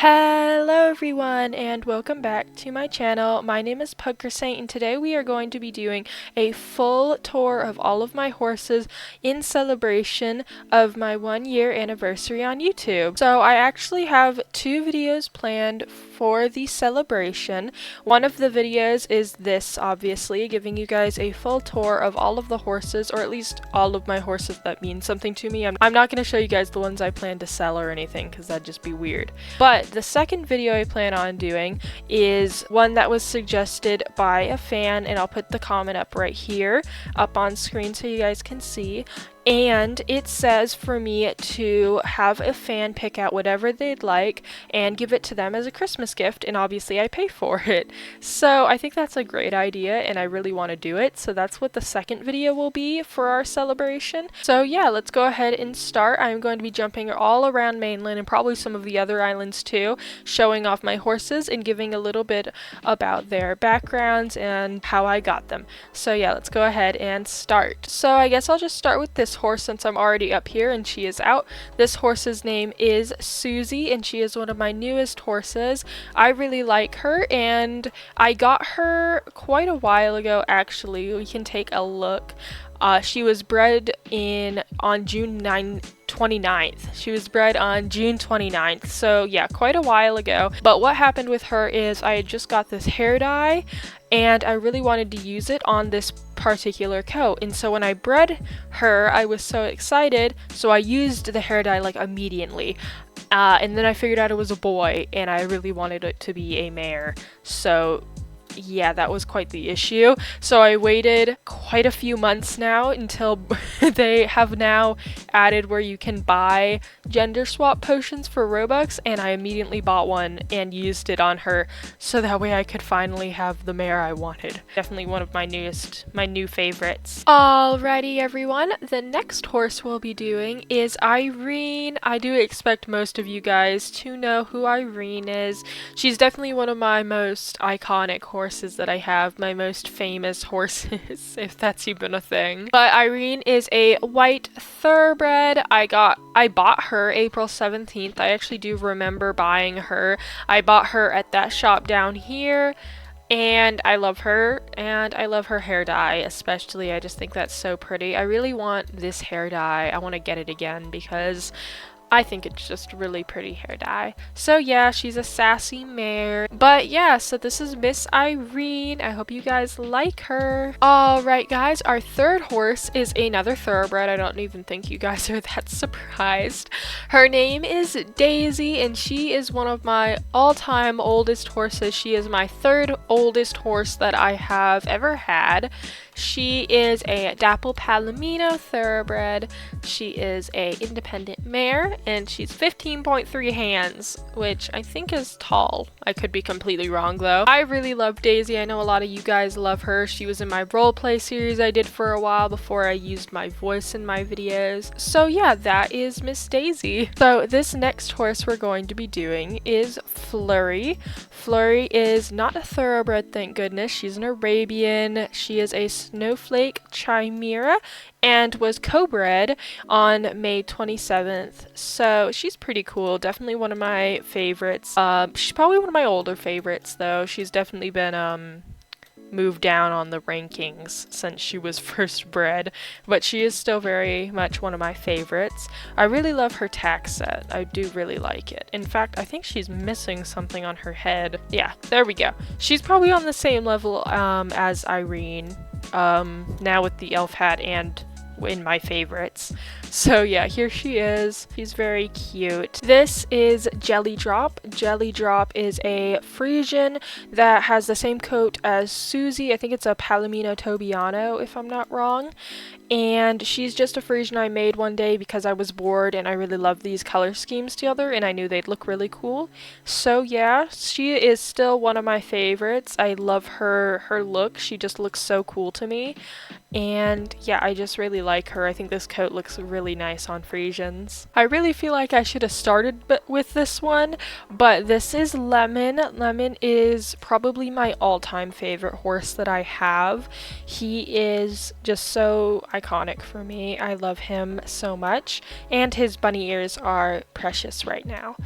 Hello everyone and welcome back to my channel. My name is Saint and today we are going to be doing a full tour of all of my horses in celebration of my 1-year anniversary on YouTube. So I actually have 2 videos planned for the celebration. One of the videos is this, obviously, giving you guys a full tour of all of the horses, or at least all of my horses that mean something to me. I'm not going to show you guys the ones I plan to sell or anything because that'd just be weird. But the second video I plan on doing is one that was suggested by a fan, and I'll put the comment up right here, up on screen so you guys can see. And it says for me to have a fan pick out whatever they'd like and give it to them as a Christmas gift, and obviously I pay for it. So I think that's a great idea and I really want to do it, so that's what the second video will be for our celebration. So yeah, let's go ahead and start. I'm going to be jumping all around mainland and probably some of the other islands too, showing off my horses and giving a little bit about their backgrounds and how I got them. So yeah, let's go ahead and start. So I guess I'll just start with this horse since I'm already up here and she is out. This horse's name is Susie and she is one of my newest horses. I really like her and I got her quite a while ago actually. We can take a look. She was bred on June 29th. She was bred on June 29th, so yeah, quite a while ago. But what happened with her is I had just got this hair dye and I really wanted to use it on this particular coat, and so when I bred her I was so excited, so I used the hair dye like immediately. And then I figured out it was a boy and I really wanted it to be a mare, so yeah, that was quite the issue. So I waited quite a few months now until they have now added where you can buy gender swap potions for Robux, and I immediately bought one and used it on her so that way I could finally have the mare I wanted. Definitely one of my new favorites. Alrighty everyone, the next horse we'll be doing is Irene. I do expect most of you guys to know who Irene is. She's definitely one of my most iconic horses that I have, my most famous horses, if that's even a thing. But Irene is a white thoroughbred. I bought her April 17th. I actually do remember buying her. I bought her at that shop down here. And I love her, and I love her hair dye especially. I just think that's so pretty. I really want this hair dye. I want to get it again because I think it's just really pretty hair dye. So yeah, she's a sassy mare. But yeah, so this is Miss Irene. I hope you guys like her. Alright guys, our third horse is another thoroughbred. I don't even think you guys are that surprised. Her name is Daisy and she is one of my all-time oldest horses. She is my third oldest horse that I have ever had. She is a Dapple Palomino thoroughbred. She is a independent mare and she's 15.3 hands, which I think is tall. I could be completely wrong though. I really love Daisy. I know a lot of you guys love her. She was in my roleplay series I did for a while before I used my voice in my videos. So yeah, that is Miss Daisy. So this next horse we're going to be doing is Flurry. Flurry is not a thoroughbred, thank goodness. She's an Arabian. She is a snowflake chimera and was co-bred on May 27th. So she's pretty cool. Definitely one of my favorites. She's probably one of my older favorites though. She's definitely been moved down on the rankings since she was first bred, but she is still very much one of my favorites. I really love her tack set. I do really like it. In fact, I think she's missing something on her head. Yeah, there we go. She's probably on the same level as Irene, now with the elf hat and in my favorites. So yeah, here she is. She's very cute. This is Jelly Drop. Jelly Drop is a Frisian that has the same coat as Susie. I think it's a Palomino Tobiano if I'm not wrong. And she's just a Frisian I made one day because I was bored and I really love these color schemes together and I knew they'd look really cool. So yeah, she is still one of my favorites. I love her look. She just looks so cool to me. And yeah, I just really like her. I think this coat looks really nice on Frisians. I really feel like I should have started with this one, but this is Lemon. Lemon is probably my all-time favorite horse that I have. He is just so iconic iconic for me. I love him so much, and his bunny ears are precious right now.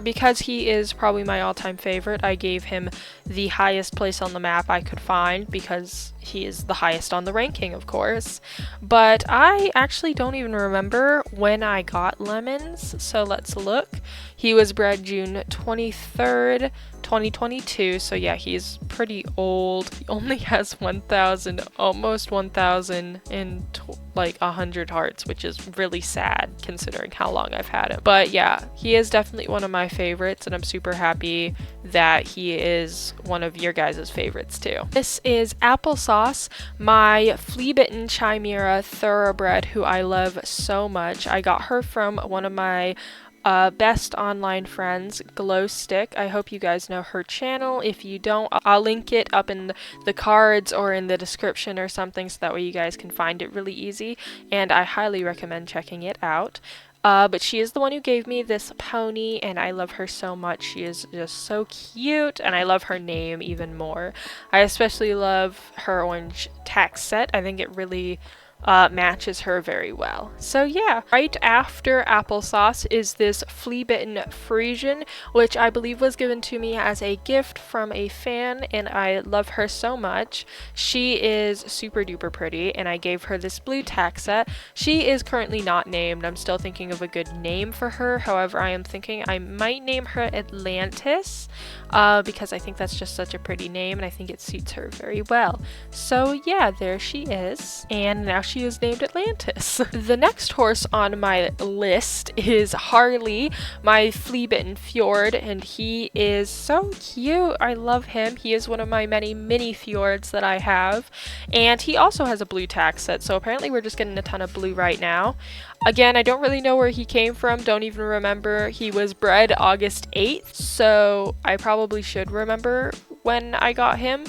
Because he is probably my all-time favorite, I gave him the highest place on the map I could find because he is the highest on the ranking, of course. But I actually don't even remember when I got Lemons, so let's look. He was bred June 23rd, 2022, so yeah, he's pretty old. He only has 1,000, almost 1,000 in like 100 hearts, which is really sad considering how long I've had him. But yeah, he is definitely one of my favorites, and I'm super happy that he is one of your guys' favorites too. This is Applesauce, my flea-bitten chimera thoroughbred who I love so much. I got her from one of my best online friends, Glowstick. I hope you guys know her channel. If you don't, I'll link it up in the cards or in the description or something so that way you guys can find it really easy, and I highly recommend checking it out. But she is the one who gave me this pony, and I love her so much. She is just so cute, and I love her name even more. I especially love her orange tax set. I think it really matches her very well. So yeah, right after Applesauce is this flea-bitten Frisian, which I believe was given to me as a gift from a fan, and I love her so much. She is super duper pretty, and I gave her this blue tax set. She is currently not named. I'm still thinking of a good name for her. However, I am thinking I might name her Atlantis, because I think that's just such a pretty name, and I think it suits her very well. So yeah, there she is, and now she is named Atlantis. The next horse on my list is Harley, my flea-bitten fjord, and he is so cute. I love him. He is one of my many mini fjords that I have, and he also has a blue tax set, so apparently we're just getting a ton of blue right now. Again, I don't really know where he came from, don't even remember. He was bred August 8th, so I probably should remember when I got him,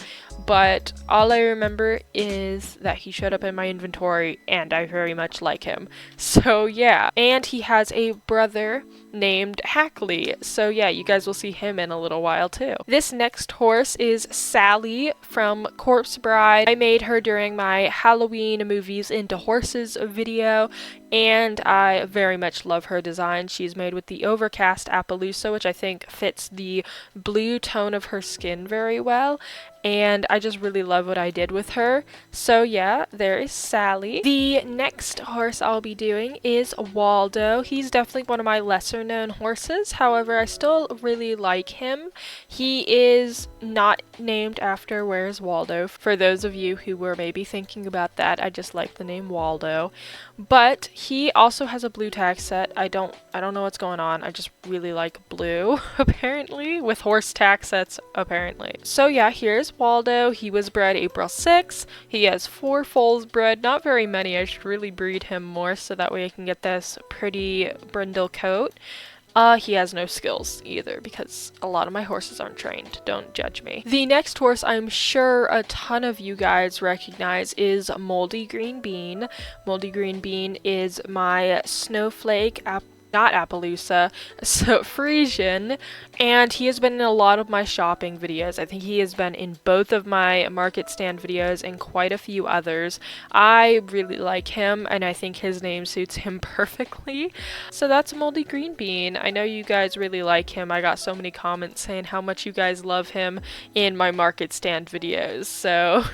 but all I remember is that he showed up in my inventory and I very much like him. So yeah, and he has a brother named Hackley, so yeah, you guys will see him in a little while too. This next horse is Sally from Corpse Bride. I made her during my Halloween movies into horses video, and I very much love her design. She's made with the overcast Appaloosa, which I think fits the blue tone of her skin very well, and I just really love what I did with her. So yeah, there is Sally. The next horse I'll be doing is Waldo. He's definitely one of my lesser known horses, however I still really like him. He is not named after Where's Waldo. For those of you who were maybe thinking about that, I just like the name Waldo. But he also has a blue tax set. I don't know what's going on. I just really like blue, apparently, with horse tax sets, apparently. So yeah, here's Waldo. He was bred April 6th. He has 4 foals bred, not very many. I should really breed him more so that way I can get this pretty brindle coat. He has no skills either because a lot of my horses aren't trained. Don't judge me. The next horse I'm sure a ton of you guys recognize is Moldy Green Bean. Moldy Green Bean is my snowflake not Appaloosa, so Frisian, and he has been in a lot of my shopping videos. I think he has been in both of my market stand videos and quite a few others. I really like him, and I think his name suits him perfectly. So that's Moldy Green Bean. I know you guys really like him. I got so many comments saying how much you guys love him in my market stand videos, so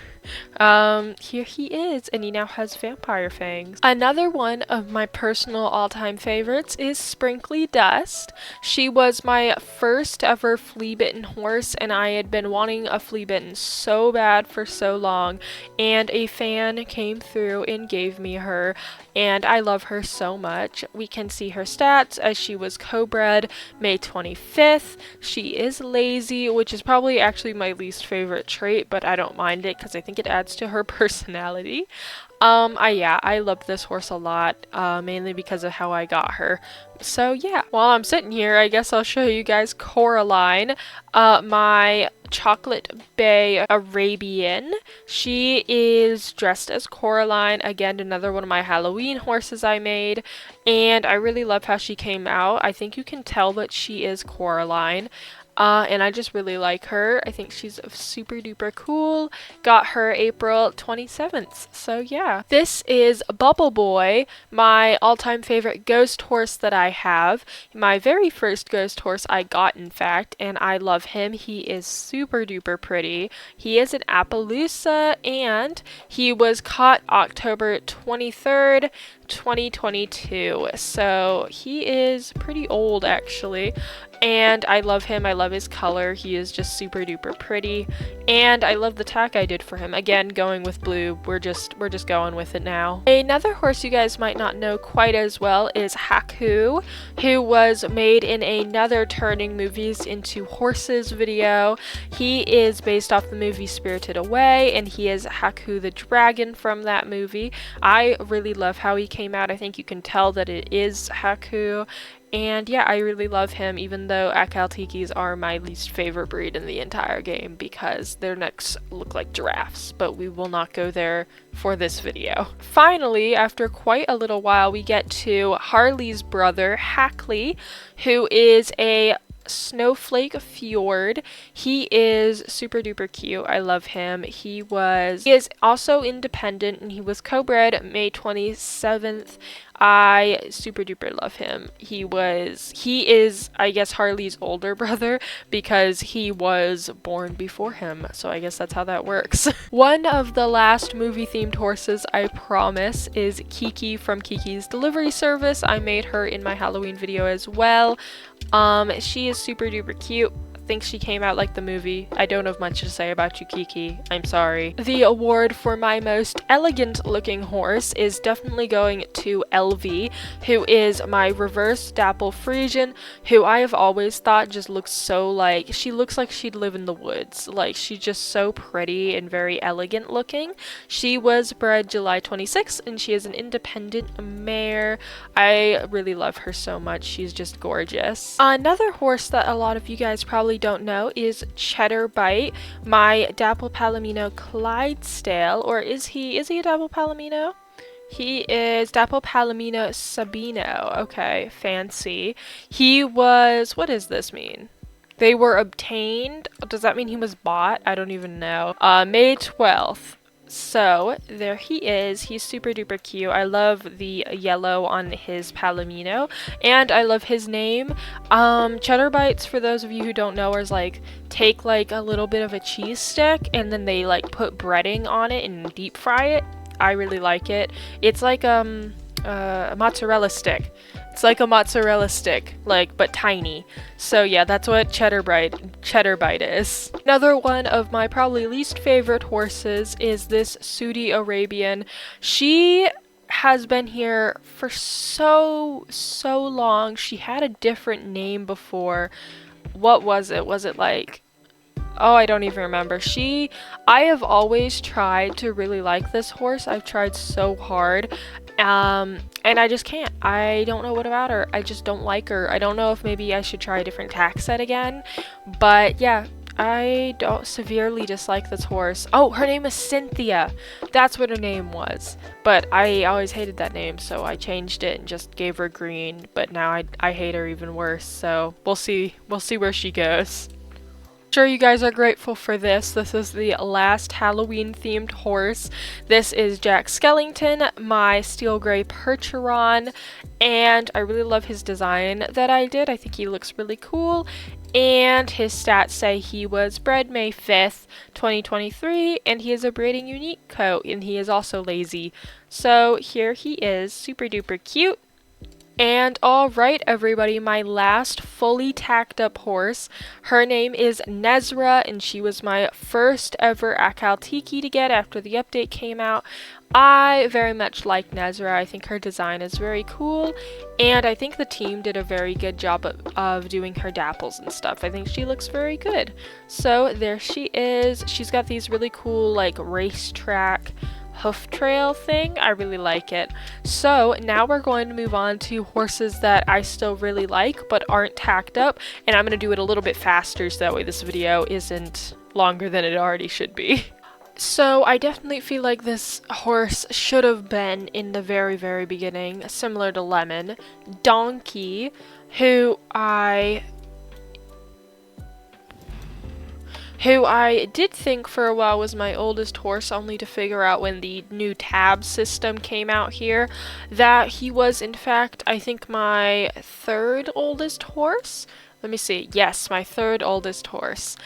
here he is, and he now has vampire fangs. Another one of my personal all-time favorites is Sprinkly Dust. She was my first ever flea-bitten horse, and I had been wanting a flea-bitten so bad for so long, and a fan came through and gave me her, and I love her so much. We can see her stats as she was co-bred May 25th. She is lazy, which is probably actually my least favorite trait, but I don't mind it because I think it adds to her personality. I love this horse a lot, mainly because of how I got her. So yeah, while I'm sitting here, I guess I'll show you guys Coraline, my chocolate bay Arabian. She is dressed as Coraline, again another one of my Halloween horses I made, and I really love how she came out. I think you can tell that she is Coraline. And I just really like her. I think she's super duper cool. Got her April 27th. So yeah. This is Bubble Boy, my all-time favorite ghost horse that I have. My very first ghost horse I got, in fact, and I love him. He is super duper pretty. He is an Appaloosa, and he was caught October 23rd, 2022. So he is pretty old, actually. And I love him. I love his color. He is just super duper pretty. And I love the tack I did for him. Again, going with blue. We're just going with it now. Another horse you guys might not know quite as well is Haku, who was made in another Turning Movies into Horses video. He is based off the movie Spirited Away, and he is Haku the dragon from that movie. I really love how he came out. I think you can tell that it is Haku. And yeah, I really love him, even though Akaltikis are my least favorite breed in the entire game because their necks look like giraffes, but we will not go there for this video. Finally, after quite a little while, we get to Harley's brother, Hackley, who is a Snowflake Fjord. He is super duper cute. I love him. He is also independent, and he was co-bred May 27th. I super duper love him. He is, I guess, Harley's older brother because he was born before him. So I guess that's how that works. One of the last movie themed horses, I promise, is Kiki from Kiki's Delivery Service. I made her in my Halloween video as well. She is super duper cute. Think she came out like the movie. I don't have much to say about you, Kiki. I'm sorry. The award for my most elegant looking horse is definitely going to LV, who is my reverse dapple Frisian, who I have always thought just looks so like, she looks like she'd live in the woods. Like, she's just so pretty and very elegant looking. She was bred July 26th, and she is an independent mare. I really love her so much. She's just gorgeous. Another horse that a lot of you guys probably don't know is Cheddar Bite, my Dapple Palomino Clydesdale, or is he a Dapple Palomino? He is Dapple Palomino Sabino. Okay, fancy. He was, what does this mean? They were obtained. Does that mean he was bought? I don't even know. May 12th. So there he is. He's super duper cute. I love the yellow on his Palomino, and I love his name. Cheddar Bites, for those of you who don't know, is like take like a little bit of a cheese stick and then they like put breading on it and deep fry it. I really like it. It's like a mozzarella stick. It's like a mozzarella stick, like, but tiny. So yeah, that's what Cheddar Bite is. Another one of my probably least favorite horses is this Susie Arabian. She has been here for so long. She had a different name before. What was it? Was it like, oh, I don't even remember. I have always tried to really like this horse. I've tried so hard. And I just can't. I don't know what about her. I just don't like her. I don't know if maybe I should try a different tack set again. But yeah, I don't severely dislike this horse. Oh, her name is Cynthia. That's what her name was. But I always hated that name, so I changed it and just gave her green. But now I hate her even worse. So we'll see. We'll see where she goes. Sure you guys are grateful for this. This is the last Halloween themed horse. This is Jack Skellington, my steel gray Percheron, and I really love his design that I did. I think he looks really cool, and his stats say he was bred May 5th, 2023, and he is a breeding unique coat, and he is also lazy. So here he is, super duper cute. And alright everybody, my last fully tacked up horse, her name is Nezar, and she was my first ever Akaltiki to get after the update came out. I very much like Nezar. I think her design is very cool, and I think the team did a very good job of doing her dapples and stuff. I think she looks very good. So there she is. She's got these really cool like racetrack hoof trail thing. I really like it. So now we're going to move on to horses that I still really like but aren't tacked up, and I'm going to do it a little bit faster so that way this video isn't longer than it already should be. So I definitely feel like this horse should have been in the very, very beginning, similar to Lemon. Donkey, who I did think for a while was my oldest horse, only to figure out when the new tab system came out here that he was in fact, I think, my third oldest horse. Let me see. Yes, my third oldest horse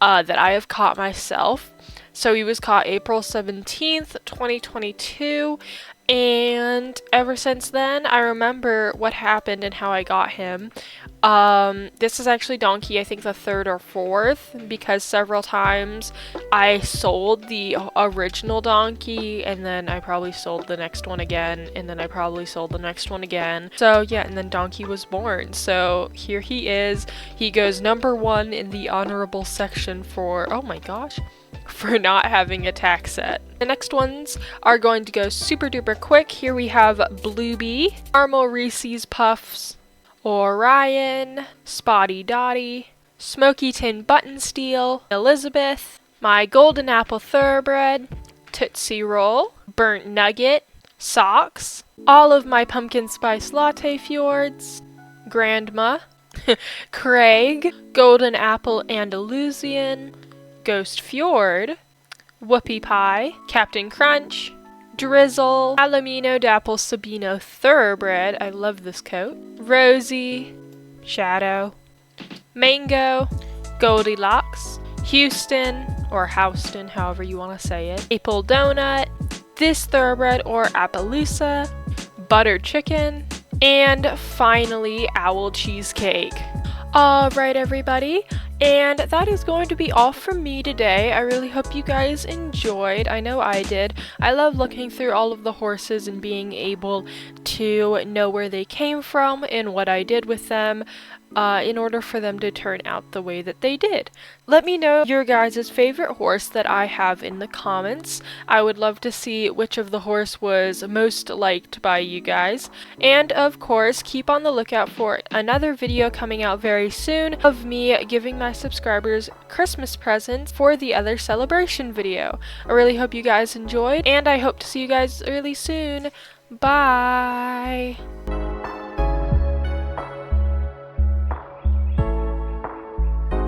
that I have caught myself. So he was caught April 17th, 2022, and ever since then, I remember what happened and how I got him. This is actually Donkey, I think the third or fourth, because several times I sold the original Donkey, and then I probably sold the next one again, and then I probably sold the next one again. So yeah, and then Donkey was born. So here he is. He goes number 1 in the honorable section for, oh my gosh, for not having a tack set. The next ones are going to go super duper quick. Here we have Bluebee, Caramel Reese's Puffs, Orion, Spotty Dotty, Smoky Tin Button Steel, Elizabeth, my Golden Apple Thoroughbred, Tootsie Roll, Burnt Nugget, Socks, all of my Pumpkin Spice Latte Fjords, Grandma, Craig, Golden Apple Andalusian, Ghost Fjord, Whoopie Pie, Captain Crunch, Drizzle, Palomino Dapple Sabino Thoroughbred, I love this coat, Rosie, Shadow, Mango, Goldilocks, Houston, or Houston, however you want to say it, Apple Donut, this Thoroughbred or Appaloosa, Butter Chicken, and finally Owl Cheesecake. Alright everybody, and that is going to be all from me today. I really hope you guys enjoyed. I know I did. I love looking through all of the horses and being able to know where they came from and what I did with them in order for them to turn out the way that they did. Let me know your guys' favorite horse that I have in the comments. I would love to see which of the horse was most liked by you guys. And of course, keep on the lookout for another video coming out very soon of me giving my subscribers Christmas presents for the other celebration video. I really hope you guys enjoyed, and I hope to see you guys really soon. Bye!